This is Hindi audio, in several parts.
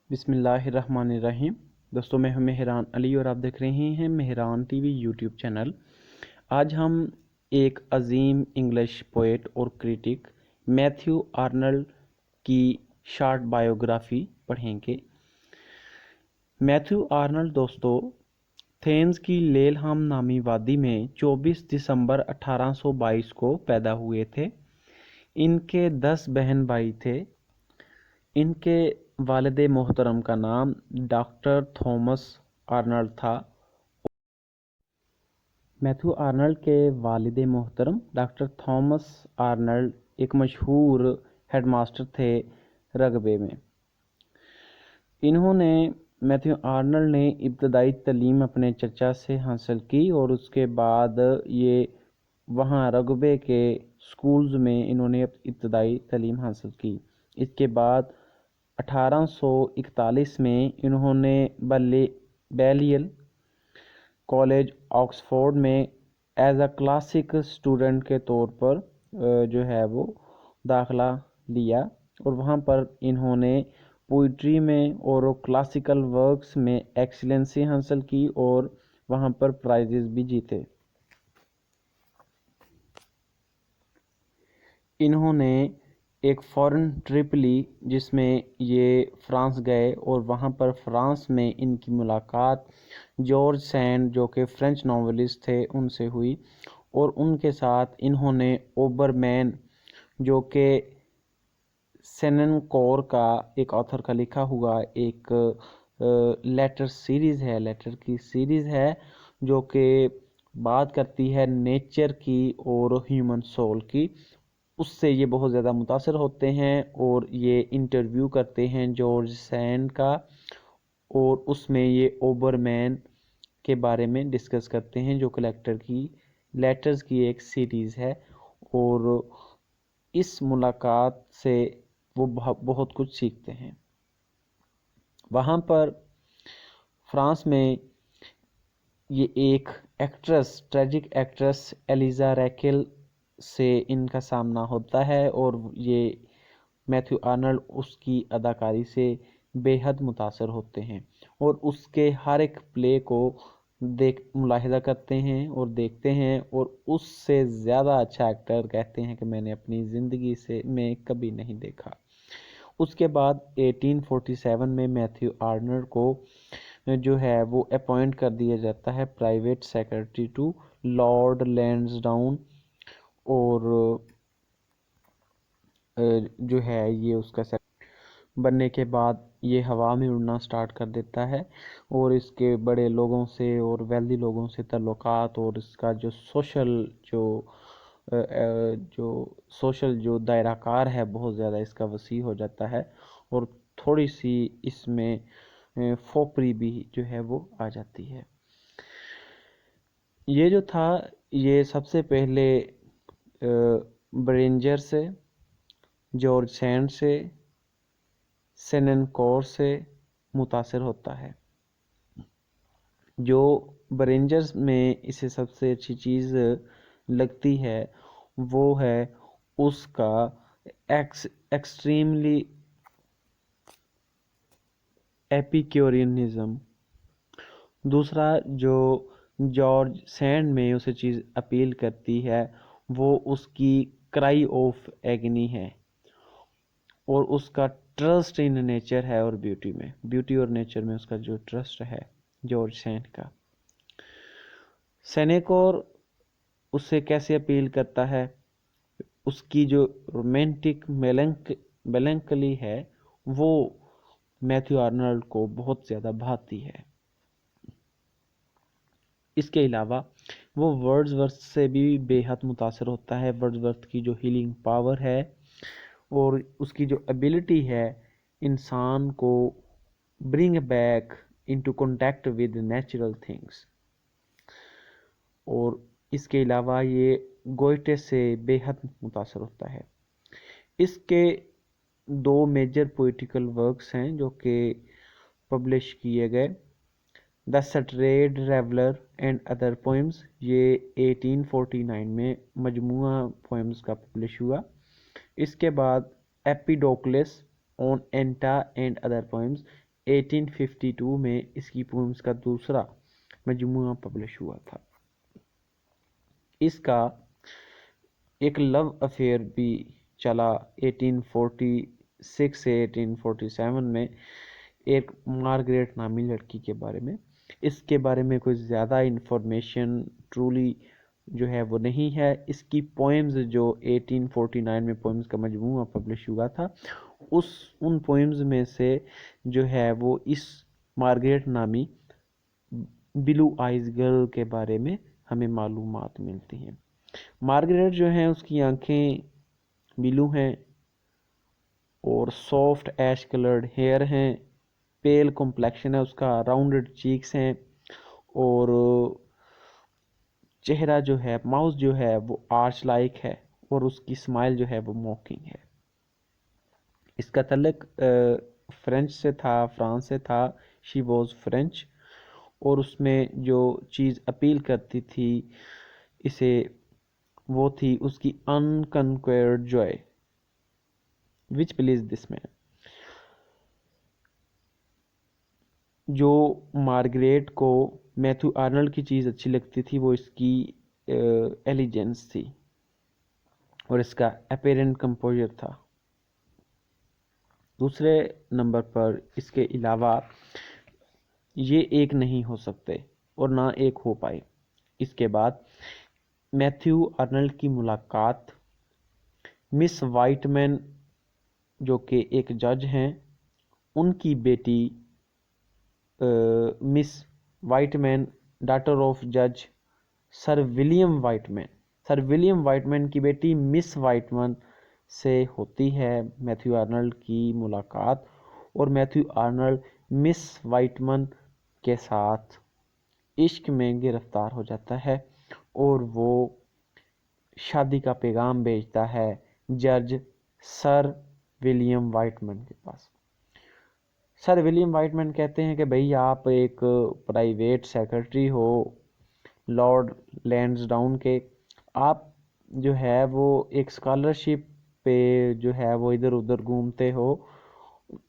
बिस्मिल्लाहिर्रहमानिर्रहीम। दोस्तों, मैं हूं मेहरान अली और आप देख रहे हैं मेहरान टीवी यूट्यूब चैनल। आज हम एक अजीम इंग्लिश पोएट और क्रिटिक मैथ्यू आर्नल्ड की शॉर्ट बायोग्राफी पढ़ेंगे। मैथ्यू आर्नल्ड दोस्तों थेम्स की लेलहाम नामी वादी में 24 दिसंबर 1822 को पैदा हुए थे। इनके 10 बहन भाई थे। इनके वालिद मोहतरम का नाम डॉक्टर थॉमस आर्नल्ड था। मैथ्यू आर्नल्ड के वालिद मोहतरम डॉक्टर थॉमस आर्नल्ड एक मशहूर हेडमास्टर थे रग्बे में। इन्होंने मैथ्यू आर्नल्ड ने इब्तदाई तालीम अपने चचा से हासिल की और उसके बाद ये वहाँ रग्बे के स्कूल्स में इन्होंने इब्तदाई तालीम हासिल की। इसके बाद 1841 में इन्होंने बैलियल कॉलेज ऑक्सफोर्ड में एज अ क्लासिक स्टूडेंट के तौर पर जो है वो दाखिला लिया और वहाँ पर इन्होंने पोइट्री में और क्लासिकल वर्क्स में एक्सीलेंसी हासिल की और वहाँ पर प्राइजेस भी जीते। इन्होंने एक फॉरेन ट्रिप ली जिसमें ये फ्रांस गए और वहाँ पर फ्रांस में इनकी मुलाकात जॉर्ज सैंड जो कि फ्रेंच नॉवेलिस्ट थे उनसे हुई और उनके साथ इन्होंने ओबरमैन जो कि सेनेनकोर का एक ऑथर का लिखा हुआ एक लेटर की सीरीज़ है जो कि बात करती है नेचर की और ह्यूमन सोल की। उससे ये बहुत ज़्यादा मुतासर होते हैं और ये इंटरव्यू करते हैं जॉर्ज सैंड का और उसमें ये ओबरमैन के बारे में डिस्कस करते हैं जो कलेक्टर की लेटर्स की एक सीरीज़ है और इस मुलाकात से वो बहुत कुछ सीखते हैं। वहाँ पर फ्रांस में ये एक ट्रेजिक एक्ट्रेस एलिजा रैकेल से इनका सामना होता है और ये मैथ्यू आर्नल्ड उसकी अदाकारी से बेहद मुतासर होते हैं और उसके हर एक प्ले को मुलाहिजा करते हैं और देखते हैं और उससे ज़्यादा अच्छा एक्टर कहते हैं कि मैंने अपनी ज़िंदगी में कभी नहीं देखा। उसके बाद 1847 में मैथ्यू आर्नल्ड को जो है वो अपॉइंट कर दिया जाता है private secretary to Lord Lansdowne और जो है ये उसका बनने के बाद ये हवा में उड़ना स्टार्ट कर देता है और इसके बड़े लोगों से और वेल्दी लोगों से ताल्लुकात और इसका जो सोशल जो दायराकार है बहुत ज़्यादा इसका वसी हो जाता है और थोड़ी सी इसमें फोपरी भी जो है वो आ जाती है। ये जो था ये सबसे पहले ब्रेंजर से, जॉर्ज सैंड से, सेनेनकोर से मुतासर होता है। जो ब्रेंजर्स में इसे सबसे अच्छी चीज़ लगती है वो है उसका एक्सट्रीमली एपिक्यूरियनिज्म। दूसरा जो जॉर्ज सैंड में उसे चीज़ अपील करती है वो उसकी क्राई ऑफ एगनी है और उसका ट्रस्ट इन नेचर है और ब्यूटी और नेचर में उसका जो ट्रस्ट है जॉर्ज सैंड का। सेनेकोर उससे कैसे अपील करता है, उसकी जो रोमांटिक मेलंकली है वो मैथ्यू आर्नल्ड को बहुत ज़्यादा भाती है। इसके अलावा वो वर्ड्सवर्थ से भी बेहद मुतासर होता है। वर्ड्सवर्थ की जो हीलिंग पावर है और उसकी जो एबिलिटी है इंसान को bring back into contact with natural things, और इसके अलावा ये गोइटे से बेहद मुतासर होता है। इसके दो मेजर पोइटिकल वर्क्स हैं जो कि पब्लिश किए गए, द सटरेड रेवलर एंड अदर पोएम्स, ये 1849 में मजमुआ पोएम्स का पब्लिश हुआ। इसके बाद एपिडोक्लेस ऑन एंटा एंड अदर पोएम्स 1852 में इसकी पोएम्स का दूसरा मजमूआ पब्लिश हुआ था। इसका एक लव अफेयर भी चला 1846 से 1847 में, एक मार्गरेट नामी लड़की के बारे में। इसके बारे में कोई ज़्यादा इंफॉर्मेशन ट्रूली जो है वो नहीं है। इसकी पोएम्स जो 1849 में पोएम्स का मजमूआ पब्लिश हुआ था, उन पोएम्स में से जो है वो इस मार्गरेट नामी ब्लू आइज गर्ल के बारे में हमें मालूमात मिलती हैं। मार्गरेट जो है उसकी आंखें ब्लू हैं और सॉफ्ट ऐश कलर्ड हेयर हैं, पेल कॉम्प्लेक्शन है उसका, राउंडेड चीक्स हैं और चेहरा जो है, माउथ जो है वो आर्च लाइक है और उसकी स्माइल जो है वो मॉकिंग है। इसका तल्लुक फ्रेंच से था, फ्रांस से था। शी वॉज फ्रेंच और उसमें जो चीज़ अपील करती थी इसे, वो थी उसकी unconquered joy which please this man. जो मार्गरेट को मैथ्यू आर्नल्ड की चीज़ अच्छी लगती थी वो इसकी एलिजेंस थी और इसका अपेरेंट कंपोजर था। दूसरे नंबर पर इसके अलावा ये एक नहीं हो सकते और ना एक हो पाए। इसके बाद मैथ्यू आर्नल्ड की मुलाकात मिस वाइटमैन जो कि एक जज हैं, उनकी बेटी मिस वाइटमैन, डॉटर ऑफ जज sir William Whiteman, sir William Whiteman की बेटी मिस वाइटमैन से होती है मैथ्यू आर्नल्ड की मुलाकात और मैथ्यू आर्नल्ड मिस वाइटमैन के साथ इश्क में गिरफ्तार हो जाता है और वो शादी का पैगाम भेजता है जज सर विलियम वाइटमैन के पास। सर विलियम वाइटमैन कहते हैं कि भाई आप एक प्राइवेट सेक्रेटरी हो लॉर्ड लैंसडाउन के, आप जो है वो एक स्कॉलरशिप पे जो है वो इधर उधर घूमते हो,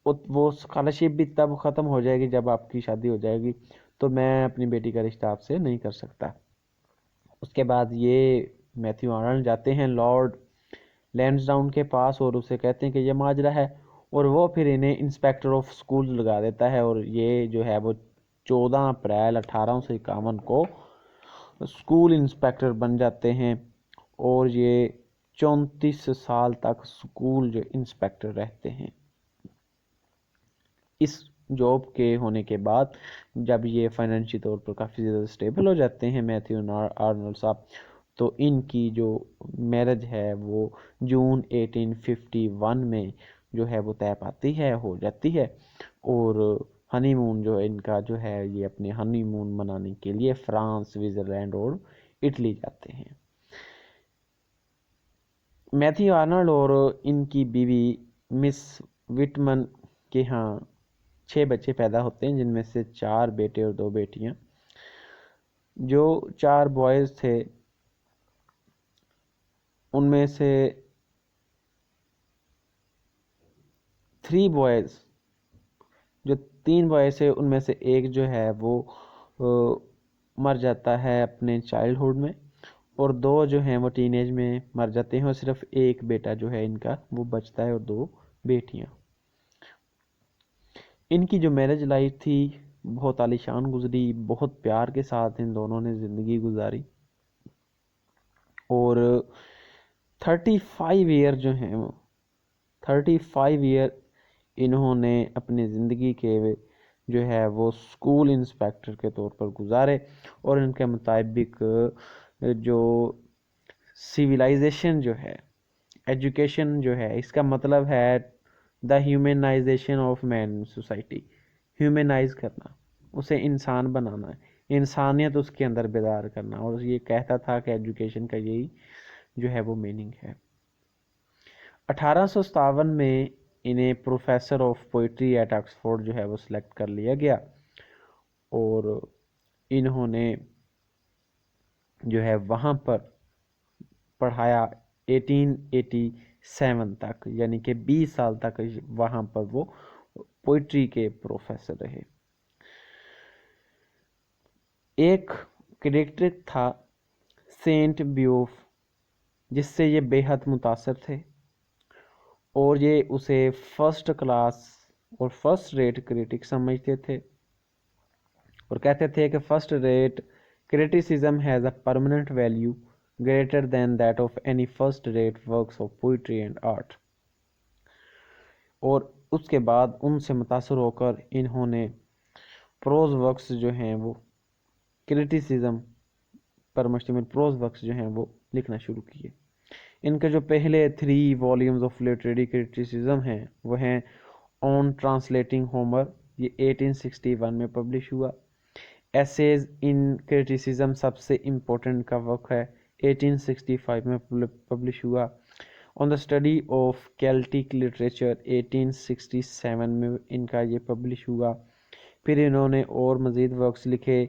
वो स्कॉलरशिप भी तब ख़त्म हो जाएगी जब आपकी शादी हो जाएगी, तो मैं अपनी बेटी का रिश्ता आपसे नहीं कर सकता। उसके बाद ये मैथ्यू आर्नल्ड जाते हैं लॉर्ड लैंसडाउन के पास और उसे कहते हैं कि ये माजरा है और वो फिर इन्हें इंस्पेक्टर ऑफ स्कूल लगा देता है और ये जो है वो 14 अप्रैल 1851 को स्कूल इंस्पेक्टर बन जाते हैं और ये 34 साल तक स्कूल जो इंस्पेक्टर रहते हैं। इस जॉब के होने के बाद जब ये फाइनेंशियल तौर पर काफ़ी ज़्यादा स्टेबल हो जाते हैं मैथ्यू आर्नल्ड साहब, तो इनकी जो मैरिज है वो जून 1851 में जो है वो तय पाती है, हो जाती है और हनीमून जो है इनका जो है ये अपने हनीमून मनाने के लिए फ्रांस, स्विट्ज़रलैंड और इटली जाते हैं। मैथ्यू आर्नल्ड और इनकी बीवी मिस विटमन के यहाँ 6 बच्चे पैदा होते हैं जिनमें से 4 बेटे और 2 बेटियां। जो 4 बॉयज़ थे उनमें से 3 बॉयज़, जो 3 बॉयज़ थे उनमें से एक जो है वो मर जाता है अपने चाइल्डहुड में और 2 जो हैं वो टीनेज में मर जाते हैं और सिर्फ एक बेटा जो है इनका वो बचता है और 2 बेटियां। इनकी जो मैरिज लाइफ थी बहुत आलीशान गुजरी, बहुत प्यार के साथ इन दोनों ने ज़िंदगी गुजारी और 35 ईयर जो हैं वो 35 ईयर इन्होंने अपनी ज़िंदगी के जो है वो स्कूल इंस्पेक्टर के तौर पर गुजारे और इनके मुताबिक जो सिविलाइजेशन जो है, एजुकेशन जो है, इसका मतलब है the humanisation of man society, humanise करना, उसे इंसान बनाना है, इंसानियत उसके अंदर बेदार करना, और ये कहता था कि एजुकेशन का यही जो है वो मीनिंग है। 1857 में इन्हें professor of poetry at Oxford जो है वो सिलेक्ट कर लिया गया और इन्होंने जो है वहाँ पर पढ़ाया 1887 तक, यानी कि 20 साल तक वहाँ पर वो पोइट्री के प्रोफेसर रहे। एक कैरेक्टर था सेंट ब्यूफ, जिससे ये बेहद मुतासर थे और ये उसे फर्स्ट क्लास और फर्स्ट रेट क्रिटिक समझते थे और कहते थे कि first rate criticism has a permanent value greater than that of any first rate works of poetry and art. और उसके बाद उनसे मुतासर होकर इन्होंने प्रोज वर्क्स जो हैं वो क्रिटिसिज्म पर मुश्तमिल प्रोज वर्क्स जो हैं वो लिखना शुरू किए। इनके जो पहले 3 वॉल्यूम्स ऑफ लिटरेरी क्रिटिसिज्म हैं वो हैं ऑन ट्रांसलेटिंग होमर, ये 1861 में पब्लिश हुआ। एसेज इन क्रिटिसिज्म सबसे इम्पोर्टेंट का वर्क है, 1865 में पब्लिश हुआ। On the study of Celtic literature 1867 में इनका ये पब्लिश हुआ। फिर इन्होंने और मज़ीद वर्क्स लिखे,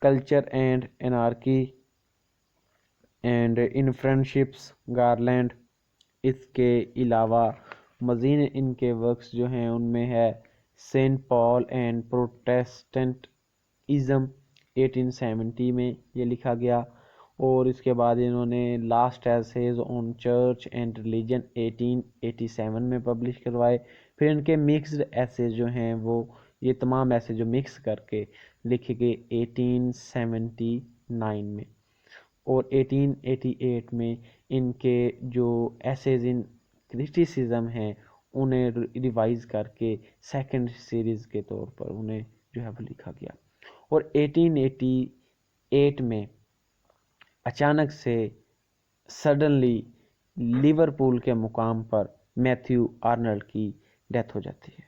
culture and anarchy and in friendship's garland. इसके अलावा मज़ीद इनके वर्क्स जो हैं उनमें है Saint Paul and protestantism 1870 में ये लिखा गया। और इसके बाद इन्होंने last essays on church and religion 1887 में पब्लिश करवाए। फिर इनके मिक्स्ड एसेज जो हैं वो ये तमाम एसेज जो मिक्स करके लिखे गए 1879 में। और 1888 में इनके जो एसेज इन क्रिटिसिज्म हैं उन्हें रिवाइज करके सेकंड सीरीज़ के तौर पर उन्हें जो है वो लिखा गया। और 1888 में अचानक से सडनली लिवरपूल के मुकाम पर मैथ्यू आर्नल्ड की डेथ हो जाती है।